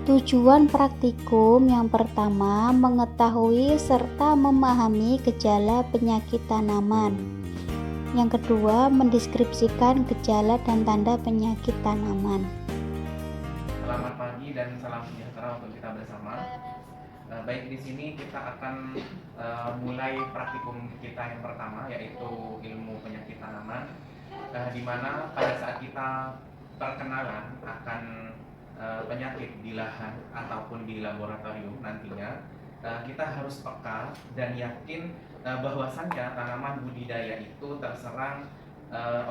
Tujuan praktikum yang pertama, mengetahui serta memahami gejala penyakit tanaman. Yang kedua, mendeskripsikan gejala dan tanda penyakit tanaman. Selamat pagi dan salam sejahtera untuk kita bersama. Baik, di sini kita akan mulai praktikum kita yang pertama, yaitu ilmu penyakit tanaman, di mana pada saat kita perkenalan akan penyakit di lahan ataupun di laboratorium nantinya, kita harus peka dan yakin bahwasannya tanaman budidaya itu terserang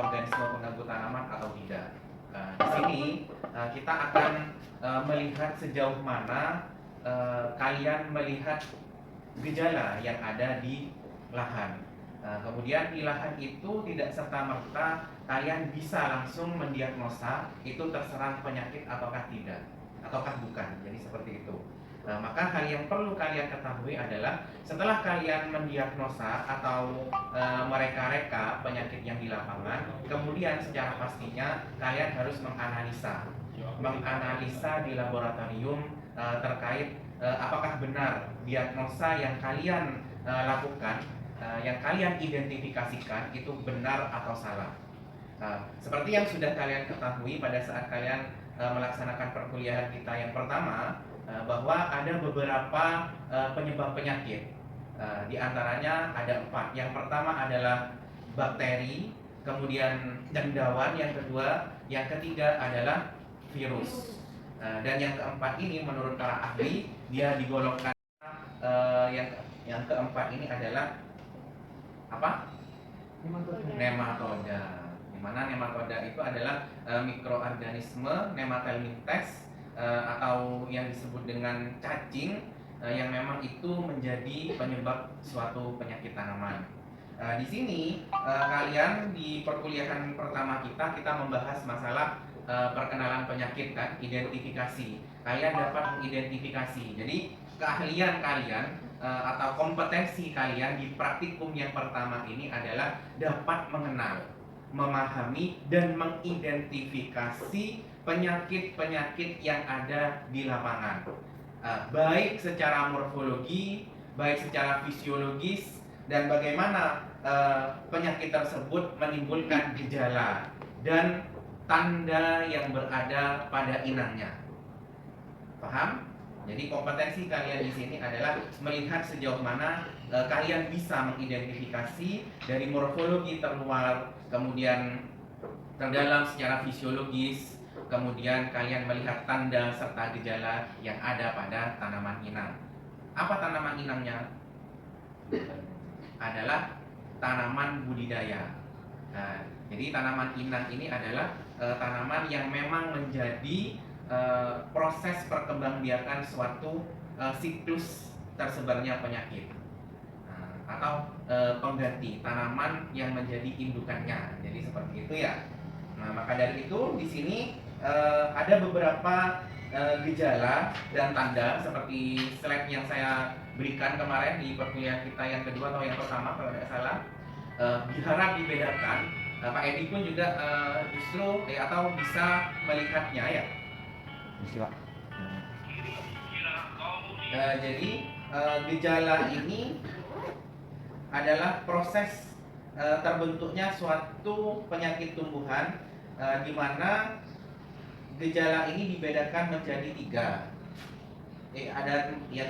organisme pengganggu tanaman atau tidak. Di sini kita akan melihat sejauh mana kalian melihat gejala yang ada di lahan. Kemudian di lahan itu tidak serta-merta kalian bisa langsung mendiagnosa itu terserang penyakit ataukah tidak, ataukah bukan. Jadi seperti itu. Maka hal yang perlu kalian ketahui adalah setelah kalian mendiagnosa atau mereka-reka penyakit yang di lapangan, kemudian secara pastinya kalian harus menganalisa di laboratorium terkait apakah benar diagnosa yang kalian lakukan, yang kalian identifikasikan itu benar atau salah. Seperti yang sudah kalian ketahui pada saat kalian melaksanakan perkuliahan kita yang pertama, bahwa ada beberapa penyebab penyakit. Di antaranya ada 4. Yang pertama adalah bakteri, kemudian cendawan yang kedua, yang ketiga adalah virus. Dan yang keempat ini menurut para ahli dia digolongkan yang keempat ini adalah apa? Nematoda. Di mana nematoda itu adalah mikroorganisme nemathelmintes atau yang disebut dengan cacing yang memang itu menjadi penyebab suatu penyakit tanaman. Di sini kalian di perkuliahan pertama kita membahas masalah perkenalan penyakit kan, identifikasi. Kalian dapat mengidentifikasi. Jadi keahlian kalian atau kompetensi kalian di praktikum yang pertama ini adalah dapat mengenal, memahami dan mengidentifikasi penyakit-penyakit yang ada di lapangan, baik secara morfologi, baik secara fisiologis, dan bagaimana penyakit tersebut menimbulkan gejala dan tanda yang berada pada inangnya. Paham? Jadi kompetensi kalian di sini adalah melihat sejauh mana kalian bisa mengidentifikasi dari morfologi terluar, kemudian terdalam secara fisiologis, kemudian kalian melihat tanda serta gejala yang ada pada tanaman inang. Apa tanaman inangnya? Adalah tanaman budidaya. Jadi tanaman inang ini adalah tanaman yang memang menjadi proses perkembangbiakan suatu siklus tersebarnya penyakit atau pengganti tanaman yang menjadi indukannya. Jadi seperti itu ya. Nah, maka dari itu di sini ada beberapa gejala dan tanda seperti slide yang saya berikan kemarin di perkuliahan kita yang kedua atau yang pertama kalau tidak salah. Diharap dibedakan. Pak Edi pun juga justru atau bisa melihatnya ya. Jadi gejala ini adalah proses terbentuknya suatu penyakit tumbuhan di mana gejala ini dibedakan menjadi 3. Ada ya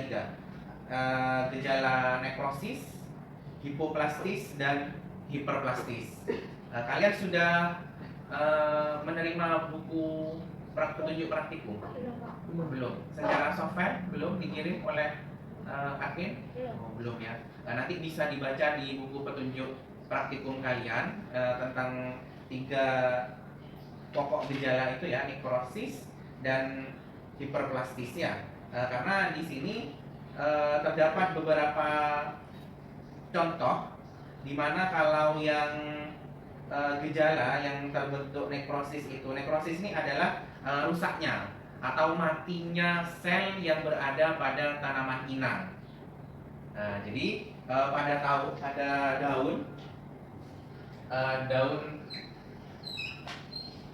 3. Gejala nekrosis, hipoplastis dan hiperplastis. Kalian sudah menerima buku petunjuk praktikum? Belum. Secara software belum dikirim oleh admin? Belum ya. Nanti bisa dibaca di buku petunjuk praktikum kalian tentang 3 pokok gejala itu ya, nekrosis dan hiperplastis ya. Karena di sini terdapat beberapa contoh di mana kalau yang gejala yang terbentuk nekrosis ini adalah rusaknya atau matinya sel yang berada pada tanaman inang. Jadi pada daun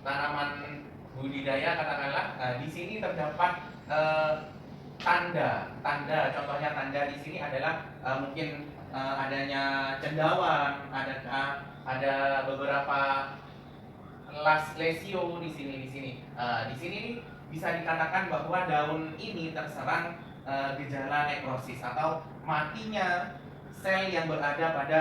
tanaman budidaya katakanlah di sini terdapat eh, tanda contohnya tanda di sini adalah mungkin adanya cendawan, ada beberapa lesio di sini nih bisa dikatakan bahwa daun ini terserang gejala nekrosis atau matinya sel yang berada pada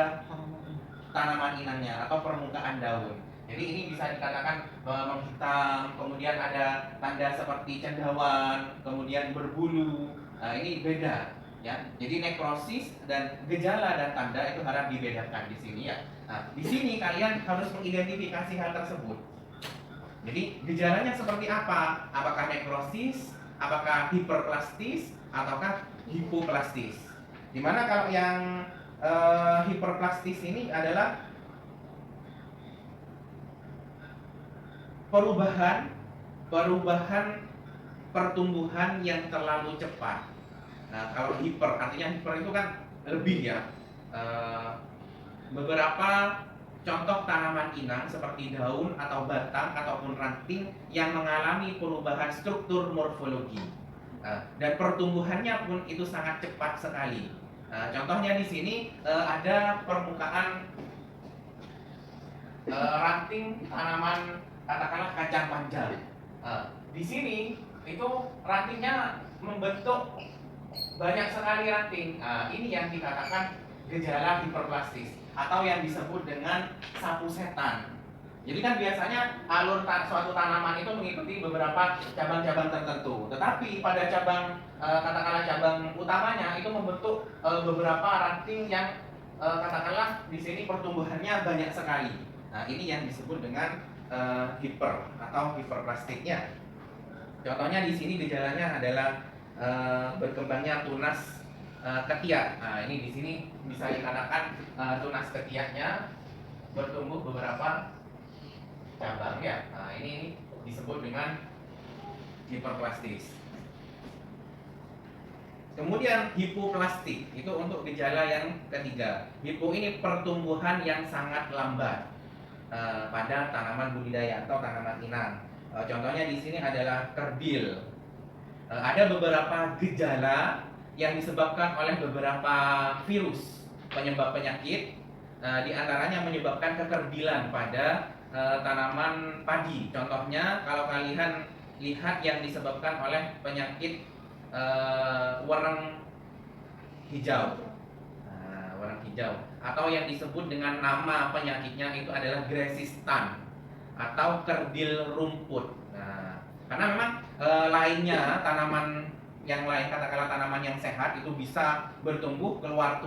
tanaman inangnya atau permukaan daun. Jadi ini bisa dikatakan menghitam, kemudian ada tanda seperti cendawan, kemudian berbulu. Nah, ini beda ya. Jadi nekrosis dan gejala dan tanda itu harus dibedakan di sini ya. Nah, di sini kalian harus mengidentifikasi hal tersebut. Jadi gejalanya seperti apa? Apakah nekrosis, apakah hiperplastis, ataukah hipoplastis? Dimana kalau yang hiperplastis ini adalah perubahan pertumbuhan yang terlalu cepat. Nah, kalau hiper artinya hiper itu kan lebih ya. Beberapa contoh tanaman inang seperti daun atau batang ataupun ranting yang mengalami perubahan struktur morfologi. Dan pertumbuhannya pun itu sangat cepat sekali. Contohnya di sini ada permukaan ranting tanaman katakanlah kacang panjang. Di sini itu rantingnya membentuk banyak sekali ranting. Ini yang dikatakan gejala hiperplastis atau yang disebut dengan sapu setan. Jadi kan biasanya alur suatu tanaman itu mengikuti beberapa cabang-cabang tertentu. Tetapi pada cabang katakanlah cabang utamanya itu membentuk beberapa ranting yang katakanlah di sini pertumbuhannya banyak sekali. Nah, ini yang disebut dengan hiper atau hiperplastiknya. Contohnya di sini gejalanya adalah berkembangnya tunas ketiak. Nah, ini di sini bisa dikatakan tunas ketiaknya bertumbuh beberapa cabang ya. Nah, ini disebut dengan hiperplastis. Kemudian hipoplastik itu untuk gejala yang ketiga. Hipo ini pertumbuhan yang sangat lambat pada tanaman budidaya atau tanaman inang. Contohnya di sini adalah kerdil. Ada beberapa gejala yang disebabkan oleh beberapa virus penyebab penyakit, di antaranya menyebabkan kekerdilan pada tanaman padi. Contohnya kalau kalian lihat yang disebabkan oleh penyakit wereng hijau, wereng hijau, atau yang disebut dengan nama penyakitnya itu adalah Gresistan atau kerdil rumput. Nah, karena memang lainnya tanaman yang lain, katakanlah tanaman yang sehat itu bisa bertumbuh keluar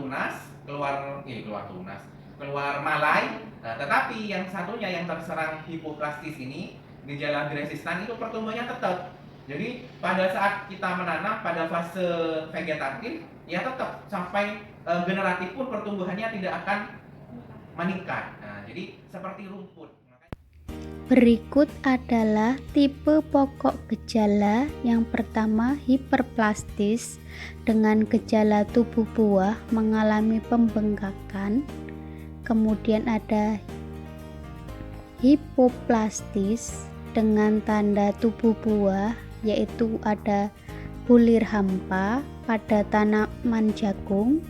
malai. Nah, tetapi yang satunya yang terserang hipoplastis ini, gejala Gresistan itu pertumbuhannya tetap. Jadi pada saat kita menanam pada fase vegetatif, ya tetap sampai generatif pun pertumbuhannya tidak akan meningkat. Nah, jadi seperti rumput. Berikut adalah tipe pokok gejala. Yang pertama, hiperplastis dengan gejala tubuh buah mengalami pembengkakan. Kemudian ada hipoplastis dengan tanda tubuh buah yaitu ada bulir hampa pada tanaman jagung.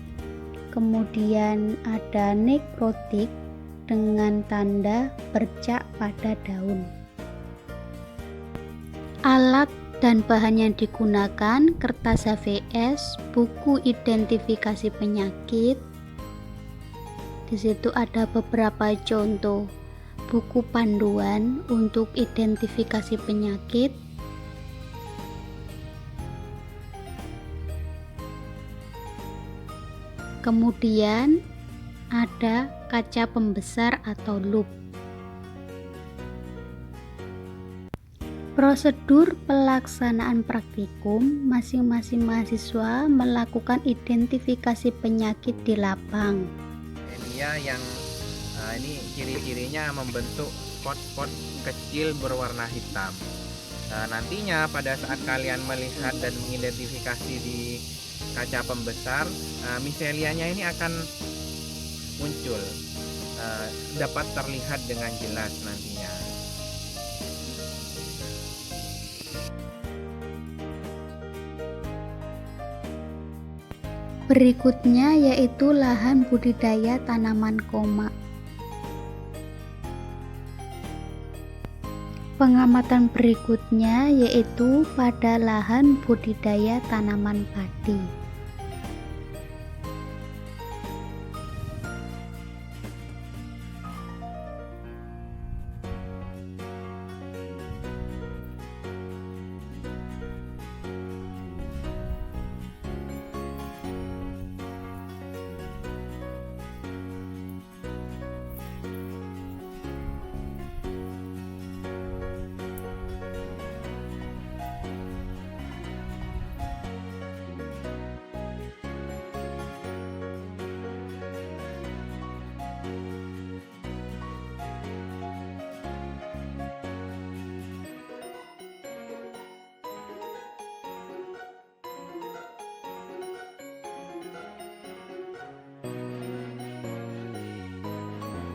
Kemudian ada nekrotik dengan tanda bercak pada daun. Alat dan bahan yang digunakan kertas HVS, buku identifikasi penyakit. Di situ ada beberapa contoh buku panduan untuk identifikasi penyakit. Kemudian ada kaca pembesar atau lup. Prosedur pelaksanaan praktikum, masing-masing mahasiswa melakukan identifikasi penyakit di lapang. Yang ini ciri-cirinya membentuk spot-spot kecil berwarna hitam. Nantinya pada saat kalian melihat dan mengidentifikasi di kaca pembesar, miselianya ini akan muncul, dapat terlihat dengan jelas nantinya. Berikutnya yaitu lahan budidaya tanaman koma. Pengamatan berikutnya yaitu pada lahan budidaya tanaman padi.